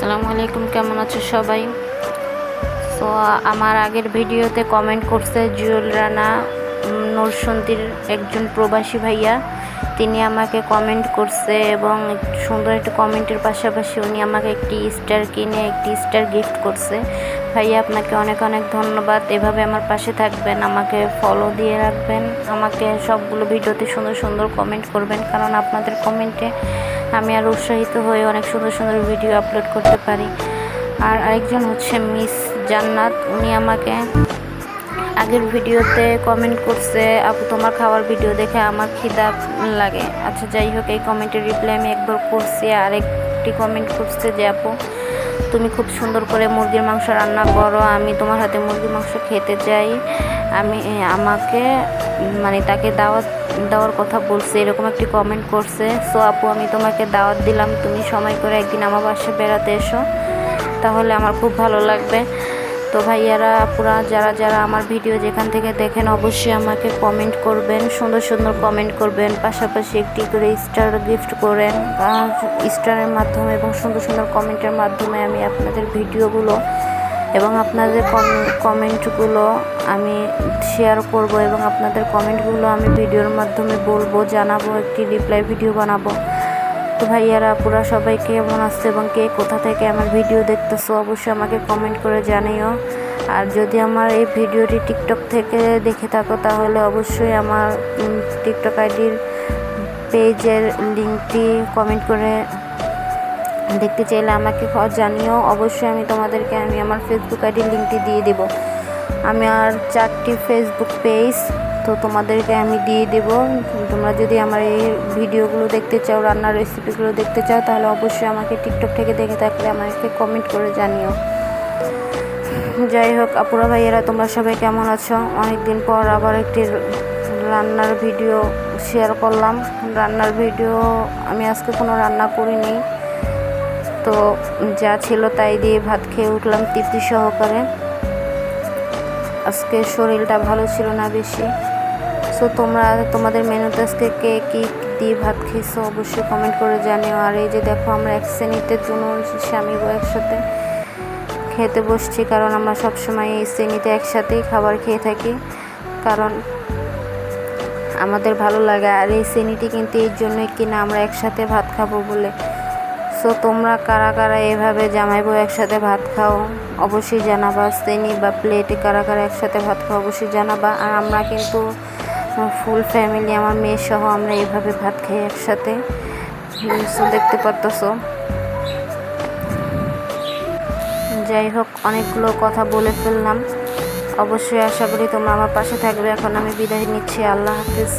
আসসালামু আলাইকুম, কেমন আছো সবাই? সো আমার আগের ভিডিওতে কমেন্ট করছে জুয়েল রানা নরসিংদীর একজন প্রবাসী ভাইয়া। তিনি আমাকে কমেন্ট করছে এবং সুন্দর একটা কমেন্টের পাশাপাশি উনি আমাকে একটি স্টার কিনে একটি স্টার গিফট করছে। ভাইয়া, আপনাকে অনেক অনেক ধন্যবাদ। এভাবে আমার পাশে থাকবেন, আমাকে ফলো দিয়ে রাখবেন, আমাকে সবগুলো ভিডিওতে সুন্দর সুন্দর কমেন্ট করবেন, কারণ আপনাদের কমেন্টে আমি আর উৎসাহিত হয়ে অনেক সুন্দর সুন্দর ভিডিও আপলোড করতে পারি। আর আরেকজন হচ্ছে মিস জান্নাত, উনি আমাকে আগের ভিডিওতে কমেন্ট করছে, আপু তোমার খাওয়ার ভিডিও দেখে আমার খিদা লাগে। আচ্ছা, যাই হোক, এই কমেন্টের রিপ্লাই আমি একবার করছি। আর একটি কমেন্ট করছে যে আপু তুমি খুব সুন্দর করে মুরগির মাংস রান্না করো, আমি তোমার হাতে মুরগির মাংস খেতে চাই। আমাকে তাকে দাওয়াত দেওয়ার কথা বলছে, এরকম একটি কমেন্ট করছে। সো আপু, আমি তোমাকে দাওয়াত দিলাম, তুমি সময় করে একদিন আমার বাসায় বেড়াতে এসো, তাহলে আমার খুব ভালো লাগবে। তো ভাইয়ারা, আপুরা, যারা যারা আমার ভিডিও যেখান থেকে দেখেন অবশ্যই আমাকে কমেন্ট করবেন, সুন্দর সুন্দর কমেন্ট করবেন, পাশাপাশি একটি করে স্টার গিফট করেন। স্টারের মাধ্যমে এবং সুন্দর সুন্দর কমেন্টের মাধ্যমে আমি আপনাদের ভিডিওগুলো এবং আপনাদের কমেন্টগুলো আমি শেয়ার করব এবং আপনাদের কমেন্টগুলো আমি ভিডিওর মাধ্যমে বলবো, জানাবো, একটি রিপ্লাই ভিডিও বানাবো। তো ভাইয়ারা, আপুরা, সবাই কেমন আসছে এবং কে কোথা থেকে আমার ভিডিও দেখতেছো অবশ্যই আমাকে কমেন্ট করে জানিও। আর যদি আমার এই ভিডিওটি টিকটক থেকে দেখে থাকো তাহলে অবশ্যই আমার টিকটক আইডির পেজের লিঙ্কটি কমেন্ট করে দেখতে চাইলে আমাকে জানিও। অবশ্যই আমি তোমাদেরকে আমার ফেসবুক আইডির লিঙ্কটি দিয়ে দেব। আমি আর 4টি ফেসবুক পেজ, তো তোমাদেরকে আমি দিয়ে দেব। তোমরা যদি আমার এই ভিডিওগুলো দেখতে চাও, রান্নার রেসিপিগুলো দেখতে চাও, তাহলে অবশ্যই আমাকে টিকটক থেকে দেখে থাকলে আমাকে কমেন্ট করে জানিও। যাই হোক, আপুরা, ভাইয়েরা, তোমরা সবাই কেমন আছো? অনেকদিন পর আবার একটি রান্নার ভিডিও শেয়ার করলাম। রান্নার ভিডিও আমি আজকে কোনো রান্না করিনি, তো যা ছিল তাই দিয়ে ভাত খেয়ে উঠলাম তৃপ্তি সহকারে। আজকে শরীরটা ভালো ছিল না বেশি। সো তোমাদের মেনুতে আজকে কে কী দিয়ে ভাত খেয়েছো অবশ্যই কমেন্ট করে জানিও। আর এই যে দেখো, আমরা এক শ্রেণীতে স্বামী বউ একসাথে খেতে বসছি, কারণ আমরা সবসময় এই শ্রেণীতে একসাথেই খাবার খেয়ে থাকি, কারণ আমাদের ভালো লাগে। আর এই শ্রেণীটি কিন্তু এই জন্যই কিনা আমরা একসাথে ভাত খাবো বলে। সো তোমরা কারা কারা এভাবে জামাই বউ একসাথে ভাত খাও অবশ্যই জানাবা। শ্রেণী বা প্লেটে কারা কারা একসাথে ভাত খাও অবশ্যই জানাবা। আর আমরা কিন্তু ফুল ফ্যামিলি, আমার মেয়ে সহ আমরা এইভাবে ভাত খাই একসাথে। দেখতে পারতেছো। যাই হোক, অনেকগুলো কথা বলে ফেললাম। অবশ্যই আশা করি তোমরা আমার পাশে থাকবে। এখন আমি বিদায় নিচ্ছি। আল্লাহ হাফিজ।